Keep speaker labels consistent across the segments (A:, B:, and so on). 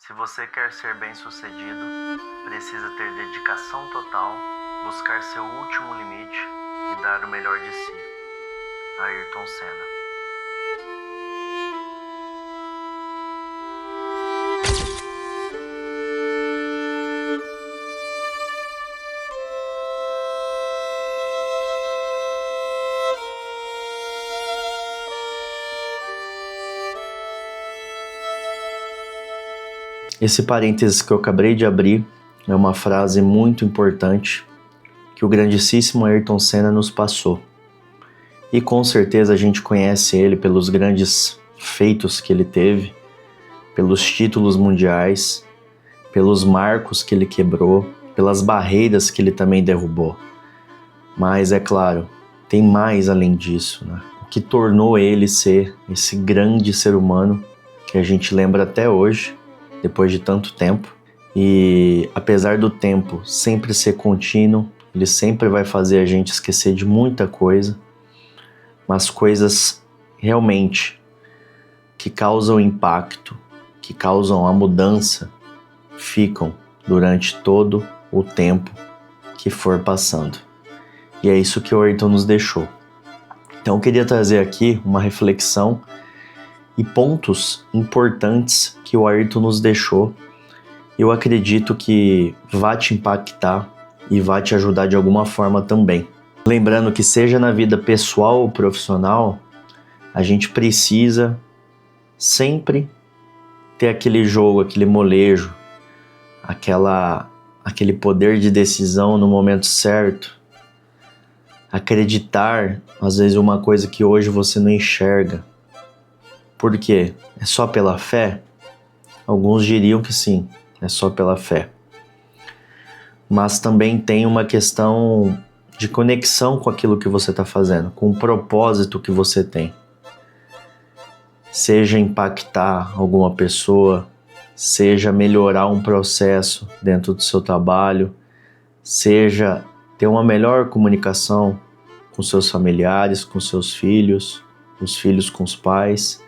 A: Se você quer ser bem-sucedido, precisa ter dedicação total, buscar seu último limite e dar o melhor de si. Ayrton Senna.
B: Esse parênteses que eu acabei de abrir é uma frase muito importante que o grandíssimo Ayrton Senna nos passou. E com certeza a gente conhece ele pelos grandes feitos que ele teve, pelos títulos mundiais, pelos marcos que ele quebrou, pelas barreiras que ele também derrubou. Mas é claro, tem mais além disso, né? O que tornou ele ser esse grande ser humano que a gente lembra até hoje, depois de tanto tempo. E apesar do tempo sempre ser contínuo, ele sempre vai fazer a gente esquecer de muita coisa, mas coisas realmente que causam impacto, que causam a mudança, ficam durante todo o tempo que for passando. E é isso que o Ayrton nos deixou. Então eu queria trazer aqui uma reflexão e pontos importantes que o Ayrton nos deixou. Eu acredito que vai te impactar e vai te ajudar de alguma forma também. Lembrando que seja na vida pessoal ou profissional, a gente precisa sempre ter aquele jogo, aquele molejo, aquele poder de decisão no momento certo. Acreditar, às vezes, uma coisa que hoje você não enxerga. Por quê? É só pela fé? Alguns diriam que sim, é só pela fé. Mas também tem uma questão de conexão com aquilo que você está fazendo, com o propósito que você tem. Seja impactar alguma pessoa, seja melhorar um processo dentro do seu trabalho, seja ter uma melhor comunicação com seus familiares, com seus filhos, os filhos com os pais.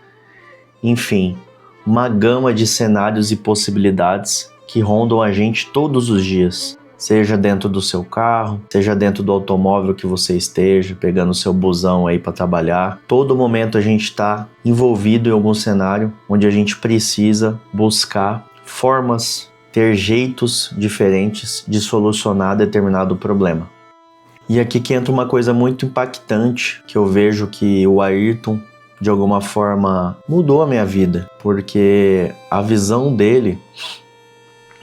B: Enfim, uma gama de cenários e possibilidades que rondam a gente todos os dias. Seja dentro do seu carro, seja dentro do automóvel que você esteja, pegando o seu busão aí para trabalhar. Todo momento a gente está envolvido em algum cenário onde a gente precisa buscar formas, ter jeitos diferentes de solucionar determinado problema. E aqui que entra uma coisa muito impactante que eu vejo que o Ayrton de alguma forma mudou a minha vida, porque a visão dele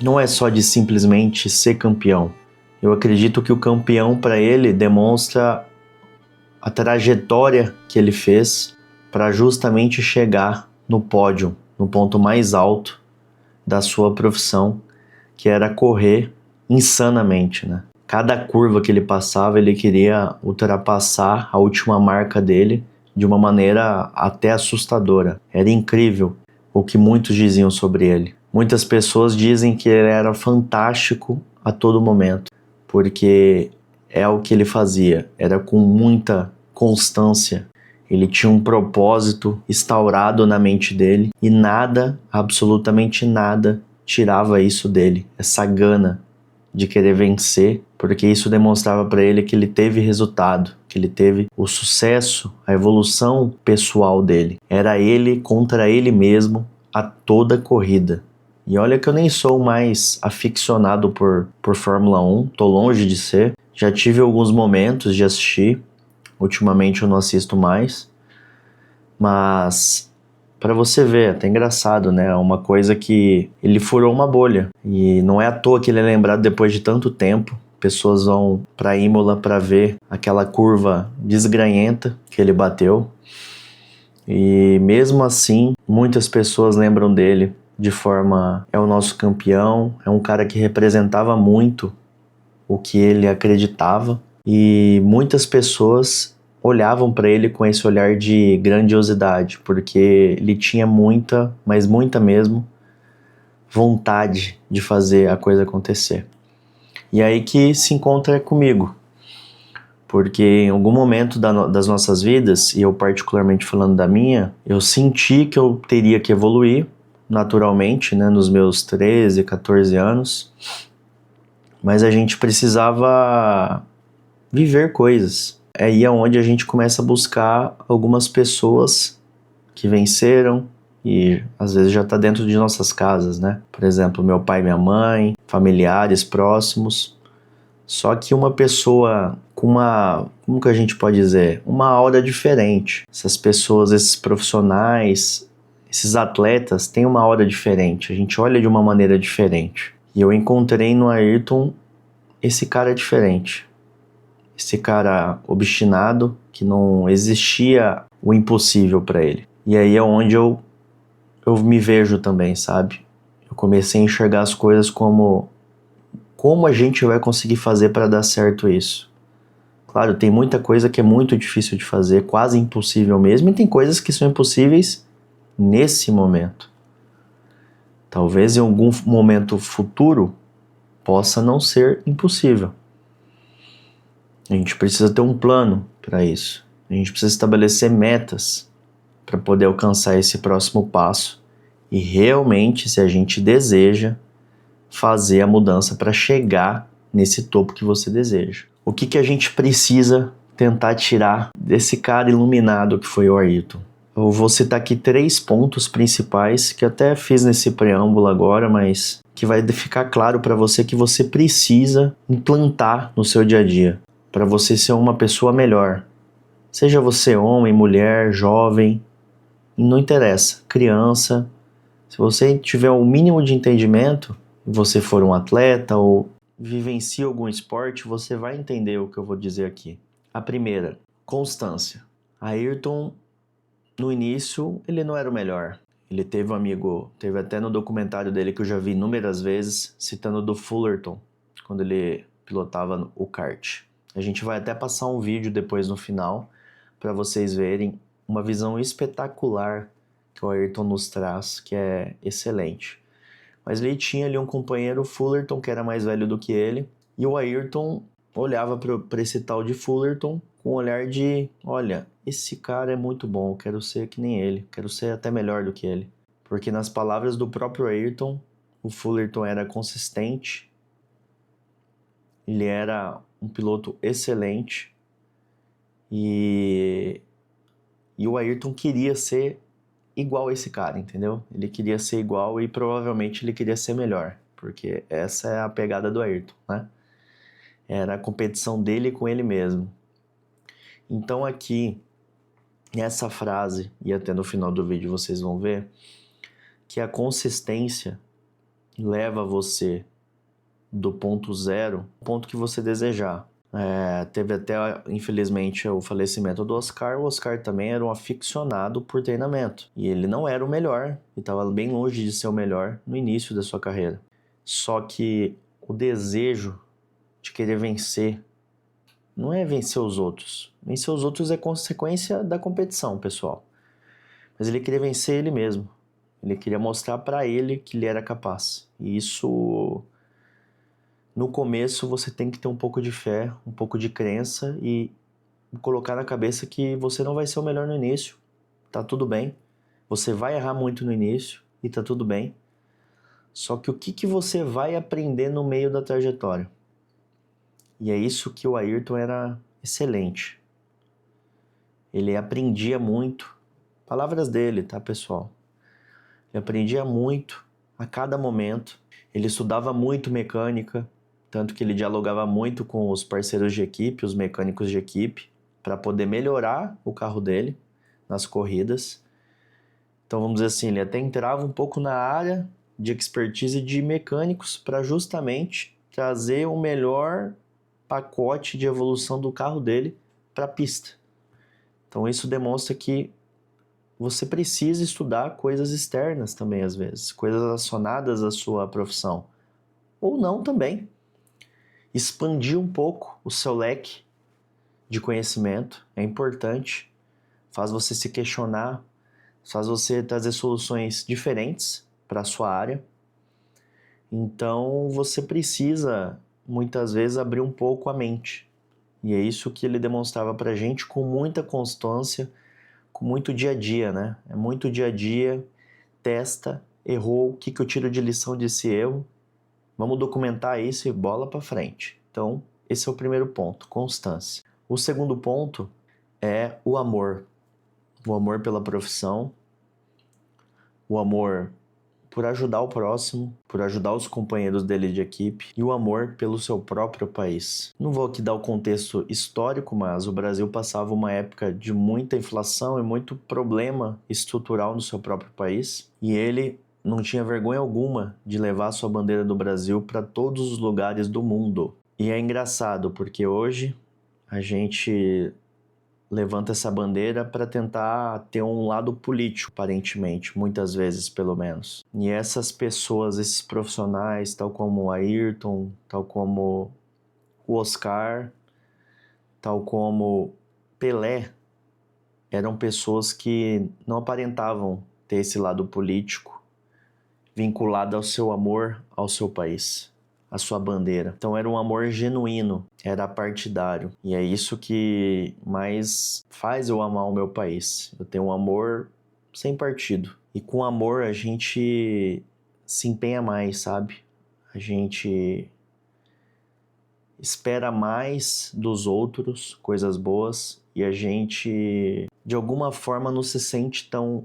B: não é só de simplesmente ser campeão. Eu acredito que o campeão para ele demonstra a trajetória que ele fez para justamente chegar no pódio, no ponto mais alto da sua profissão, que era correr insanamente, né? Cada curva que ele passava, ele queria ultrapassar a última marca dele de uma maneira até assustadora. Era incrível o que muitos diziam sobre ele. Muitas pessoas dizem que ele era fantástico a todo momento, porque é o que ele fazia, era com muita constância. Ele tinha um propósito instaurado na mente dele e nada, absolutamente nada, tirava isso dele, essa gana de querer vencer, porque isso demonstrava para ele que ele teve resultado, que ele teve o sucesso, a evolução pessoal dele. Era ele contra ele mesmo a toda corrida. E olha que eu nem sou mais aficionado por Fórmula 1, tô longe de ser. Já tive alguns momentos de assistir, ultimamente eu não assisto mais, mas para você ver, até engraçado, né? Uma coisa que ele furou uma bolha. E não é à toa que ele é lembrado depois de tanto tempo. Pessoas vão para Imola para ver aquela curva desgranhenta que ele bateu. E mesmo assim, muitas pessoas lembram dele de forma... É o nosso campeão, é um cara que representava muito o que ele acreditava. E muitas pessoas olhavam para ele com esse olhar de grandiosidade, porque ele tinha muita, mas muita mesmo, vontade de fazer a coisa acontecer. E aí que se encontra comigo, porque em algum momento das nossas vidas, e eu particularmente falando da minha, eu senti que eu teria que evoluir, naturalmente, né, nos meus 13, 14 anos, mas a gente precisava viver coisas. É aí onde a gente começa a buscar algumas pessoas que venceram e às vezes já está dentro de nossas casas, né? Por exemplo, meu pai e minha mãe, familiares próximos. Só que uma pessoa com como que a gente pode dizer? Uma aura diferente. Essas pessoas, esses profissionais, esses atletas têm uma aura diferente. A gente olha de uma maneira diferente. E eu encontrei no Ayrton esse cara diferente. Esse cara obstinado, que não existia o impossível para ele. E aí é onde eu me vejo também, sabe? Eu comecei a enxergar as coisas como a gente vai conseguir fazer para dar certo isso. Claro, tem muita coisa que é muito difícil de fazer, quase impossível mesmo, e tem coisas que são impossíveis nesse momento. Talvez em algum momento futuro possa não ser impossível. A gente precisa ter um plano para isso. A gente precisa estabelecer metas para poder alcançar esse próximo passo e realmente, se a gente deseja, fazer a mudança para chegar nesse topo que você deseja. O que a gente precisa tentar tirar desse cara iluminado que foi o Ayrton? Eu vou citar aqui 3 pontos principais que até fiz nesse preâmbulo agora, mas que vai ficar claro para você que você precisa implantar no seu dia a dia para você ser uma pessoa melhor. Seja você homem, mulher, jovem, não interessa, criança. Se você tiver o mínimo de entendimento, você for um atleta ou vivencie algum esporte, você vai entender o que eu vou dizer aqui. A primeira, constância. Ayrton, no início, ele não era o melhor. Ele teve um amigo, teve até no documentário dele que eu já vi inúmeras vezes, citando do Fullerton, quando ele pilotava o kart. A gente vai até passar um vídeo depois no final, para vocês verem uma visão espetacular que o Ayrton nos traz, que é excelente. Mas ele tinha ali um companheiro, Fullerton, que era mais velho do que ele, e o Ayrton olhava para esse tal de Fullerton com um olhar de, olha, esse cara é muito bom, eu quero ser que nem ele, quero ser até melhor do que ele. Porque nas palavras do próprio Ayrton, o Fullerton era consistente, ele era um piloto excelente e o Ayrton queria ser igual a esse cara, entendeu? Ele queria ser igual e provavelmente ele queria ser melhor, porque essa é a pegada do Ayrton, né? Era a competição dele com ele mesmo. Então aqui, nessa frase, e até no final do vídeo vocês vão ver, que a consistência leva você do ponto zero ao ponto que você desejar. Teve até, infelizmente, o falecimento do Oscar. O Oscar também era um aficionado por treinamento. E ele não era o melhor, ele estava bem longe de ser o melhor no início da sua carreira. Só que o desejo de querer vencer não é vencer os outros. Vencer os outros é consequência da competição, pessoal. Mas ele queria vencer ele mesmo. Ele queria mostrar para ele que ele era capaz. E isso... No começo você tem que ter um pouco de fé, um pouco de crença e colocar na cabeça que você não vai ser o melhor no início, tá tudo bem. Você vai errar muito no início e tá tudo bem. Só que o que você vai aprender no meio da trajetória? E é isso que o Ayrton era excelente. Ele aprendia muito. Palavras dele, tá, pessoal? Ele aprendia muito a cada momento. Ele estudava muito mecânica, tanto que ele dialogava muito com os parceiros de equipe, os mecânicos de equipe, para poder melhorar o carro dele nas corridas. Então, vamos dizer assim, ele até entrava um pouco na área de expertise de mecânicos para justamente trazer o melhor pacote de evolução do carro dele para a pista. Então, isso demonstra que você precisa estudar coisas externas também, às vezes, coisas relacionadas à sua profissão. Ou não também. Expandir um pouco o seu leque de conhecimento é importante, faz você se questionar, faz você trazer soluções diferentes para a sua área. Então você precisa muitas vezes abrir um pouco a mente. E é isso que ele demonstrava para a gente com muita constância, com muito dia a dia, né? É muito dia a dia, testa errou, o que eu tiro de lição desse erro? Vamos documentar isso e bola para frente. Então, esse é o primeiro ponto, constância. O segundo ponto é o amor. O amor pela profissão, o amor por ajudar o próximo, por ajudar os companheiros dele de equipe e o amor pelo seu próprio país. Não vou aqui dar o contexto histórico, mas o Brasil passava uma época de muita inflação e muito problema estrutural no seu próprio país e ele não tinha vergonha alguma de levar a sua bandeira do Brasil para todos os lugares do mundo. E é engraçado porque hoje a gente levanta essa bandeira para tentar ter um lado político, aparentemente, muitas vezes pelo menos. E essas pessoas, esses profissionais, tal como o Ayrton, tal como o Oscar, tal como Pelé, eram pessoas que não aparentavam ter esse lado político vinculado ao seu amor ao seu país, à sua bandeira. Então era um amor genuíno, era partidário. E é isso que mais faz eu amar o meu país. Eu tenho um amor sem partido. E com amor a gente se empenha mais, sabe? A gente espera mais dos outros, coisas boas, e a gente de alguma forma não se sente tão,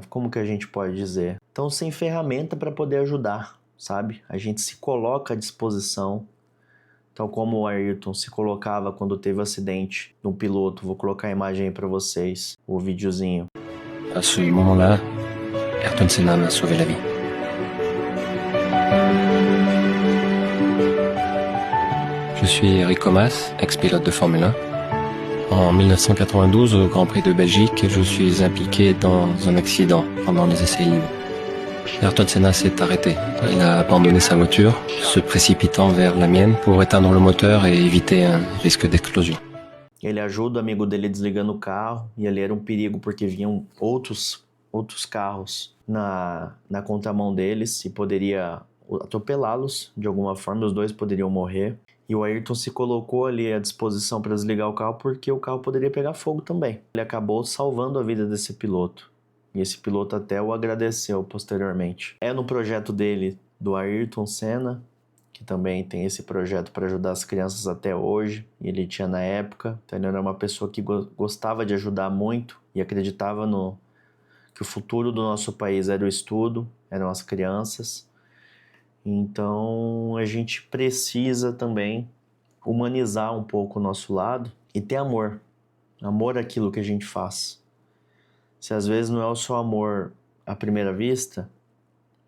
B: como que a gente pode dizer? Tão sem ferramenta para poder ajudar, sabe? A gente se coloca à disposição, tal como o Ayrton se colocava quando teve o acidente de um piloto. Vou colocar a imagem aí para vocês, o videozinho.
C: À ce moment-là, Ayrton Senna m'a sauvé la vie. Je suis Eric Comas, ex-pilote de Formule 1. En 1992, au Grand Prix de Belgique, je suis impliqué dans un accident pendant les essais libres. Ayrton Senna s'est arrêté. Il a abandonné sa voiture, se précipitant vers la mienne pour éteindre le moteur et éviter un risque d'explosion.
B: Ele ajuda o amigo dele desligando o carro, e ali era um perigo porque vinham outros carros na contramão deles e poderia atropelá-los de alguma forma, os dois poderiam morrer. E o Ayrton se colocou ali à disposição para desligar o carro porque o carro poderia pegar fogo também. Ele acabou salvando a vida desse piloto. E esse piloto até o agradeceu posteriormente. É no projeto dele, do Ayrton Senna, que também tem esse projeto para ajudar as crianças até hoje. E ele tinha na época. Então ele era uma pessoa que gostava de ajudar muito e acreditava que o futuro do nosso país era o estudo, eram as crianças. Então a gente precisa também humanizar um pouco o nosso lado e ter amor. Amor àquilo que a gente faz. Se às vezes não é o seu amor à primeira vista,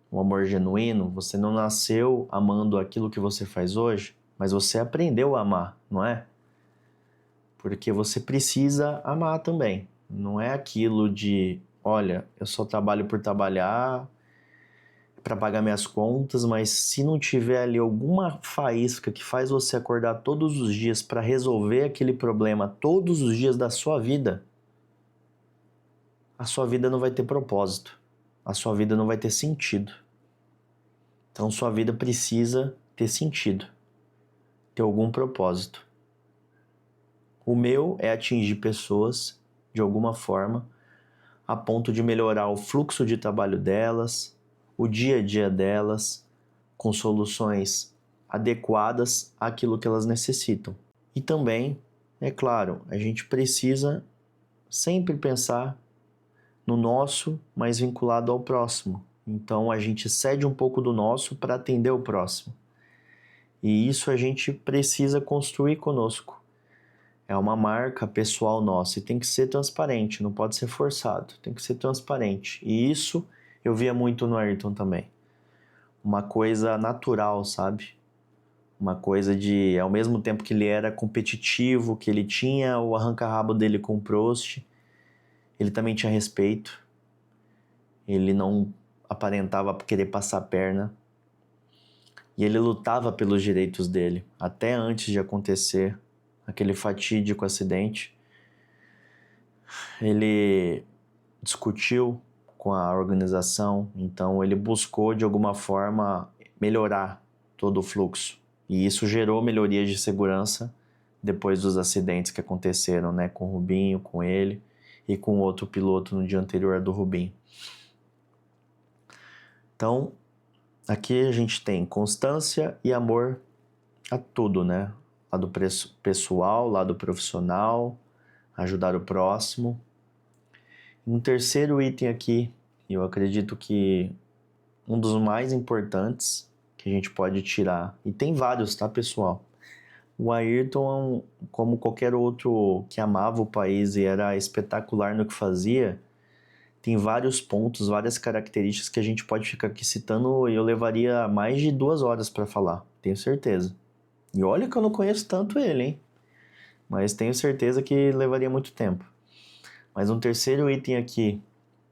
B: um amor genuíno, você não nasceu amando aquilo que você faz hoje, mas você aprendeu a amar, não é? Porque você precisa amar também. Não é aquilo de, olha, eu só trabalho por trabalhar para pagar minhas contas, mas se não tiver ali alguma faísca que faz você acordar todos os dias para resolver aquele problema todos os dias da sua vida, a sua vida não vai ter propósito, a sua vida não vai ter sentido. Então sua vida precisa ter sentido, ter algum propósito. O meu é atingir pessoas de alguma forma a ponto de melhorar o fluxo de trabalho delas, o dia a dia delas, com soluções adequadas àquilo que elas necessitam. E também, é claro, a gente precisa sempre pensar no nosso, mas vinculado ao próximo. Então a gente cede um pouco do nosso para atender o próximo. E isso a gente precisa construir conosco. É uma marca pessoal nossa e tem que ser transparente, não pode ser forçado, tem que ser transparente. E isso eu via muito no Ayrton também. Uma coisa natural, sabe? Uma coisa de, ao mesmo tempo que ele era competitivo, que ele tinha o arranca-rabo dele com o Prost, ele também tinha respeito. Ele não aparentava querer passar a perna. E ele lutava pelos direitos dele, até antes de acontecer aquele fatídico acidente. Ele discutiu com a organização, então ele buscou de alguma forma melhorar todo o fluxo. E isso gerou melhorias de segurança depois dos acidentes que aconteceram, né, com o Rubinho, com ele e com outro piloto no dia anterior do Rubinho. Então, aqui a gente tem constância e amor a tudo, né? Lado pessoal, lado profissional, ajudar o próximo. Um terceiro item aqui, eu acredito que um dos mais importantes que a gente pode tirar, e tem vários, tá, pessoal? O Ayrton, como qualquer outro que amava o país e era espetacular no que fazia, tem vários pontos, várias características que a gente pode ficar aqui citando e eu levaria mais de 2 horas para falar, tenho certeza. E olha que eu não conheço tanto ele, hein? Mas tenho certeza que levaria muito tempo. Mas um terceiro item aqui,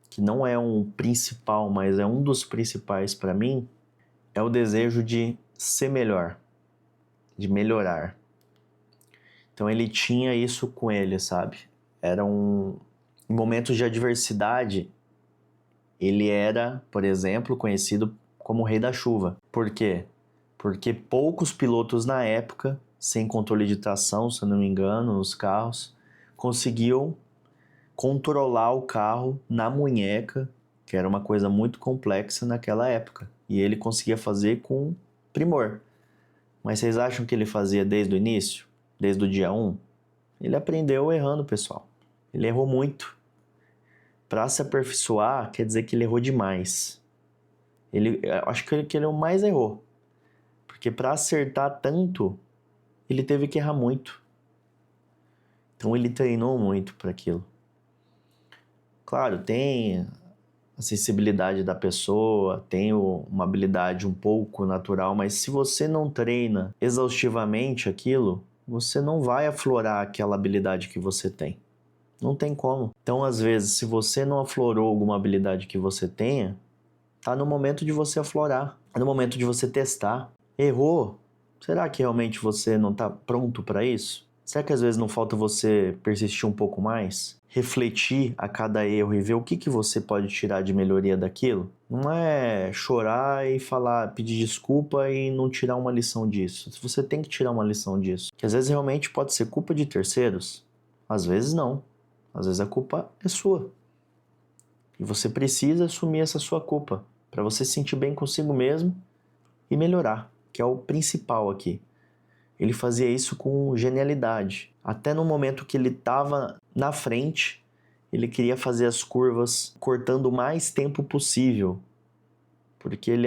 B: que não é um principal, mas é um dos principais para mim, é o desejo de ser melhor, de melhorar. Então ele tinha isso com ele, sabe? Em momentos de adversidade, ele era, por exemplo, conhecido como o Rei da Chuva. Por quê? Porque poucos pilotos na época, sem controle de tração, se eu não me engano, nos carros, conseguiam controlar o carro na munheca, que era uma coisa muito complexa naquela época. E ele conseguia fazer com primor. Mas vocês acham que ele fazia desde o início? Desde o dia 1? Ele aprendeu errando, pessoal. Ele errou muito. Para se aperfeiçoar, quer dizer que ele errou demais. Acho que ele é o mais errou. Porque para acertar tanto, ele teve que errar muito. Então ele treinou muito para aquilo. Claro, tem a sensibilidade da pessoa, tem uma habilidade um pouco natural, mas se você não treina exaustivamente aquilo, você não vai aflorar aquela habilidade que você tem. Não tem como. Então, às vezes, se você não aflorou alguma habilidade que você tenha, tá no momento de você aflorar, tá no momento de você testar. Errou? Será que realmente você não tá pronto para isso? Será que às vezes não falta você persistir um pouco mais? Refletir a cada erro e ver o que você pode tirar de melhoria daquilo? Não é chorar e falar, pedir desculpa e não tirar uma lição disso. Você tem que tirar uma lição disso. Que às vezes realmente pode ser culpa de terceiros, às vezes não. Às vezes a culpa é sua. E você precisa assumir essa sua culpa para você se sentir bem consigo mesmo e melhorar, que é o principal aqui. Ele fazia isso com genialidade. Até no momento que ele estava na frente, ele queria fazer as curvas cortando o mais tempo possível. Porque ele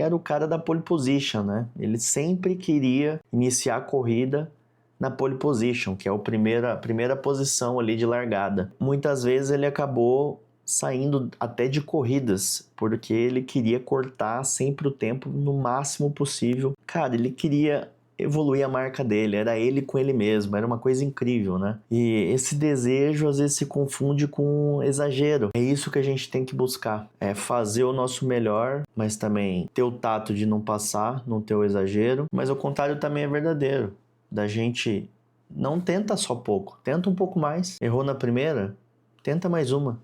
B: era o cara da pole position, né? Ele sempre queria iniciar a corrida na pole position, que é a primeira posição ali de largada. Muitas vezes ele acabou saindo até de corridas, porque ele queria cortar sempre o tempo no máximo possível. Cara, ele queria evoluir a marca dele, era ele com ele mesmo, era uma coisa incrível, né? E esse desejo às vezes se confunde com exagero. É isso que a gente tem que buscar, é fazer o nosso melhor, mas também ter o tato de não passar, não ter o exagero, mas o contrário também é verdadeiro, da gente não tenta só pouco, tenta um pouco mais. Errou na primeira? Tenta mais uma.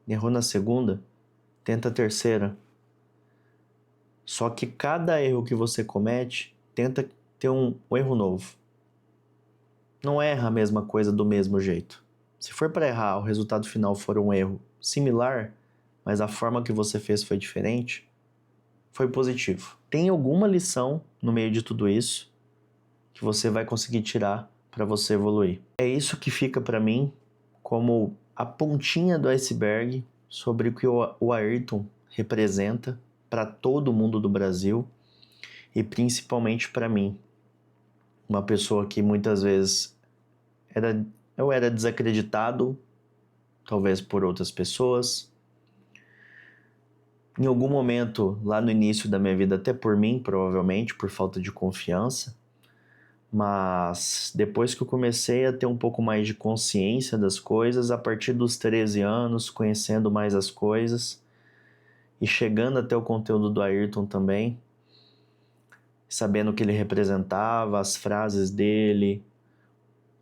B: Errou na segunda? Tenta a terceira. Só que cada erro que você comete, tenta ter um erro novo. Não erra a mesma coisa do mesmo jeito. Se for para errar, o resultado final for um erro similar, mas a forma que você fez foi diferente, foi positivo. Tem alguma lição no meio de tudo isso que você vai conseguir tirar para você evoluir. É isso que fica para mim como a pontinha do iceberg sobre o que o Ayrton representa para todo mundo do Brasil e principalmente para mim. Uma pessoa que muitas vezes eu era desacreditado, talvez por outras pessoas. Em algum momento, lá no início da minha vida, até por mim, provavelmente, por falta de confiança. Mas depois que eu comecei a ter um pouco mais de consciência das coisas, a partir dos 13 anos, conhecendo mais as coisas e chegando até o conteúdo do Ayrton também, sabendo o que ele representava, as frases dele,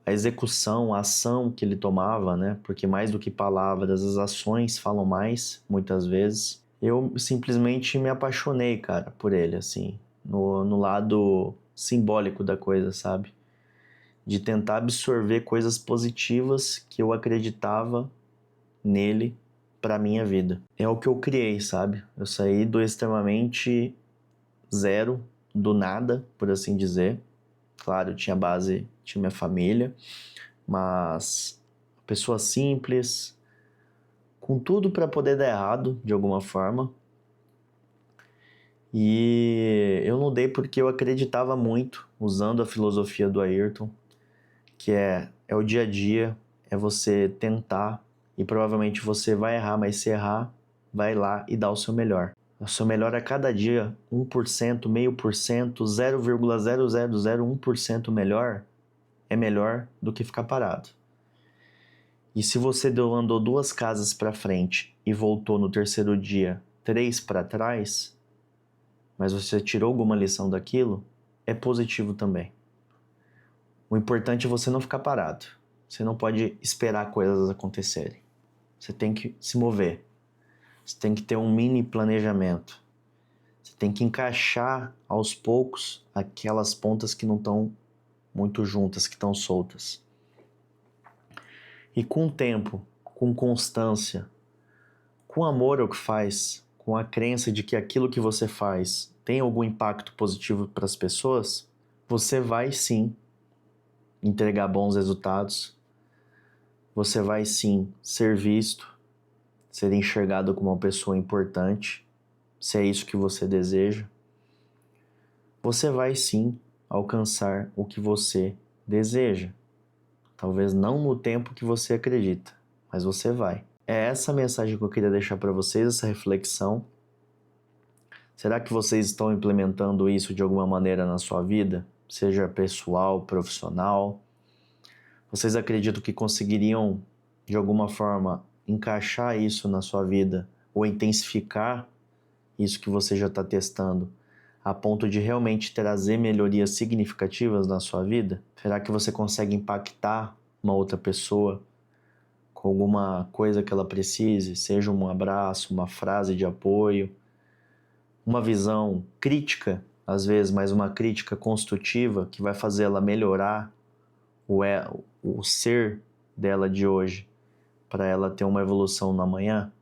B: a execução, a ação que ele tomava, né? Porque mais do que palavras, as ações falam mais, muitas vezes. Eu simplesmente me apaixonei, cara, por ele, assim, no lado simbólico da coisa, sabe? De tentar absorver coisas positivas que eu acreditava nele para minha vida. É o que eu criei, sabe? Eu saí do extremamente zero, do nada, por assim dizer. Claro, eu tinha base, tinha minha família, mas pessoa simples, com tudo para poder dar errado de alguma forma. E eu não dei porque eu acreditava muito, usando a filosofia do Ayrton, que é o dia a dia, é você tentar, e provavelmente você vai errar, mas se errar, vai lá e dá o seu melhor. O seu melhor a cada dia, 1%, 0,5%, 0,0001% melhor, é melhor do que ficar parado. E se você andou 2 casas para frente e voltou no terceiro dia 3 para trás, mas você tirou alguma lição daquilo, é positivo também. O importante é você não ficar parado. Você não pode esperar coisas acontecerem. Você tem que se mover. Você tem que ter um mini planejamento. Você tem que encaixar aos poucos aquelas pontas que não estão muito juntas, que estão soltas. E com o tempo, com constância, com amor ao que faz, com a crença de que aquilo que você faz tem algum impacto positivo para as pessoas, você vai sim entregar bons resultados, você vai sim ser visto, ser enxergado como uma pessoa importante, se é isso que você deseja. Você vai sim alcançar o que você deseja. Talvez não no tempo que você acredita, mas você vai. É essa mensagem que eu queria deixar para vocês, essa reflexão. Será que vocês estão implementando isso de alguma maneira na sua vida? Seja pessoal, profissional? Vocês acreditam que conseguiriam, de alguma forma, encaixar isso na sua vida ou intensificar isso que você já está testando a ponto de realmente trazer melhorias significativas na sua vida? Será que você consegue impactar uma outra pessoa com alguma coisa que ela precise, seja um abraço, uma frase de apoio, uma visão crítica, às vezes, mas uma crítica construtiva que vai fazer ela melhorar o ser dela de hoje para ela ter uma evolução no amanhã?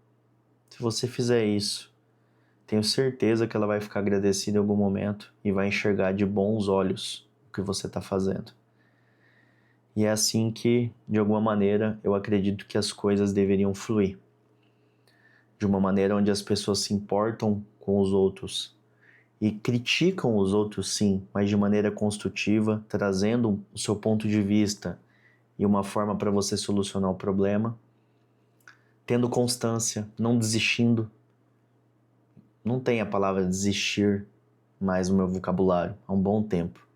B: Se você fizer isso, tenho certeza que ela vai ficar agradecida em algum momento e vai enxergar de bons olhos o que você está fazendo. E é assim que, de alguma maneira, eu acredito que as coisas deveriam fluir. De uma maneira onde as pessoas se importam com os outros e criticam os outros sim, mas de maneira construtiva, trazendo o seu ponto de vista e uma forma para você solucionar o problema, tendo constância, não desistindo. Não tem a palavra desistir mais no meu vocabulário há um bom tempo.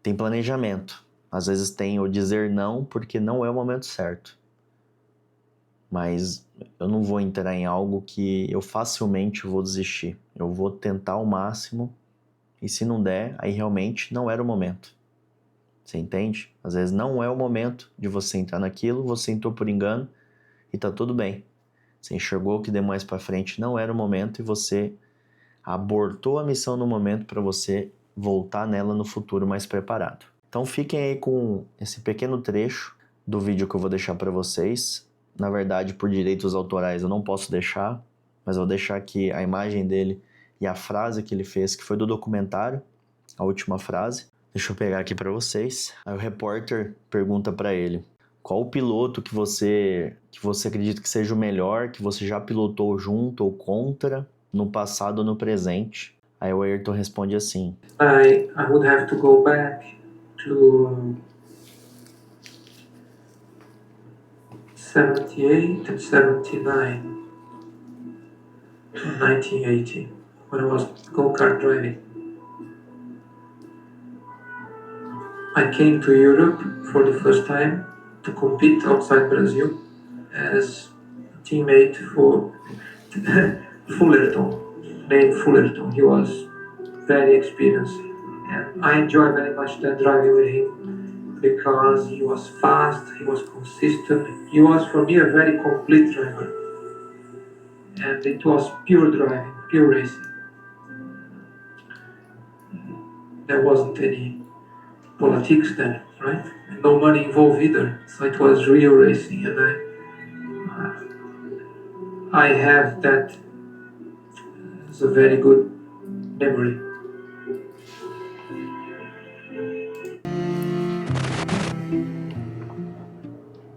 B: Tem planejamento. Às vezes tem o dizer não porque não é o momento certo. Mas eu não vou entrar em algo que eu facilmente vou desistir. Eu vou tentar ao máximo e se não der, aí realmente não era o momento. Você entende? Às vezes não é o momento de você entrar naquilo, você entrou por engano e tá tudo bem. Você enxergou que demais para frente não era o momento e você abortou a missão no momento para você voltar nela no futuro mais preparado. Então fiquem aí com esse pequeno trecho do vídeo que eu vou deixar para vocês. Na verdade, por direitos autorais eu não posso deixar, mas eu vou deixar aqui a imagem dele e a frase que ele fez, que foi do documentário, a última frase. Deixa eu pegar aqui para vocês. Aí o repórter pergunta para ele: qual o piloto que você acredita que seja o melhor, que você já pilotou junto ou contra, no passado ou no presente? Aí o Ayrton responde assim:
D: I would have to go back to 78 and 79 to 1980 when I was go-kart driving. I came to Europe for the first time to compete outside Brazil as a teammate for Fullerton, named Fullerton. He was very experienced and I enjoyed very much that driving with him because he was fast, he was consistent, he was for me a very complete driver and it was pure driving, pure racing. There wasn't any politics then, right? And no money involved either, so it was real racing and I have that as a very good memory.